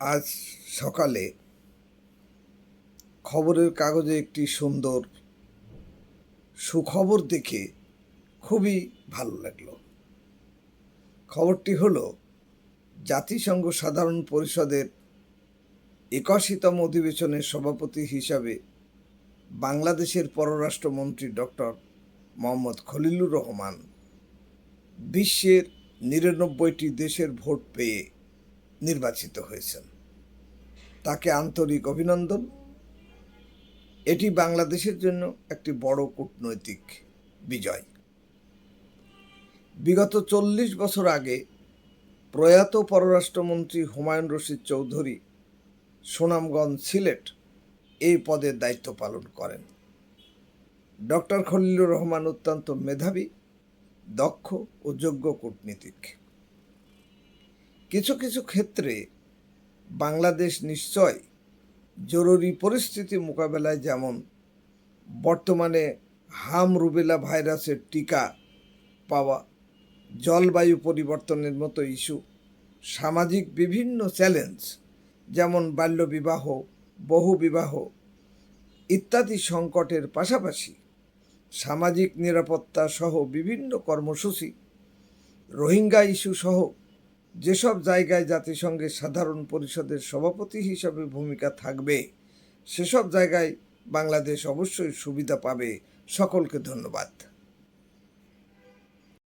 আজ সকালে খবরের কাগজে একটি সুন্দর সুখবর দেখে খুবই ভালো লাগলো। খবরটি হলো, জাতিসংঘ সাধারণ পরিষদের ৮১তম অধিবেশনের সভাপতি হিসাবে বাংলাদেশের পররাষ্ট্রমন্ত্রী ডক্টর মোহাম্মদ খলিলুর রহমান বিশ্বের ৯৯টি দেশের ভোট পেয়ে নির্বাচিত হয়েছেন। তাকে আন্তরিক অভিনন্দন। এটি বাংলাদেশের জন্য একটি বড় কূটনৈতিক বিজয়। বিগত ৪০ বছর আগে প্রয়াত পররাষ্ট্রমন্ত্রী হুমায়ুন রশিদ চৌধুরী সুনামগঞ্জ, সিলেট এই পদের দায়িত্ব পালন করেন। ডক্টর খলিলুর রহমান অত্যন্ত মেধাবী, দক্ষ ও যোগ্য কূটনীতিক। কিছু কিছু ক্ষেত্রে বাংলাদেশ নিশ্চয় জরুরি পরিস্থিতি মোকাবেলায়, যেমন বর্তমানে রুবেলা ভাইরাসের টিকা পাওয়া, জলবায়ু পরিবর্তনের মতো ইস্যু, সামাজিক বিভিন্ন চ্যালেঞ্জ যেমন বাল্যবিবাহ, বহুবিবাহ ইত্যাদি সংকটের পাশাপাশি সামাজিক নিরাপত্তা সহ বিভিন্ন কর্মসূচি, রোহিঙ্গা ইস্যু সহ যেসব জায়গায় জাতিসংঘের সাধারণ পরিষদের সভাপতি হিসাবে ভূমিকা থাকবে, সেসব জায়গায় বাংলাদেশ অবশ্যই সুবিধা পাবে। সকলকে ধন্যবাদ।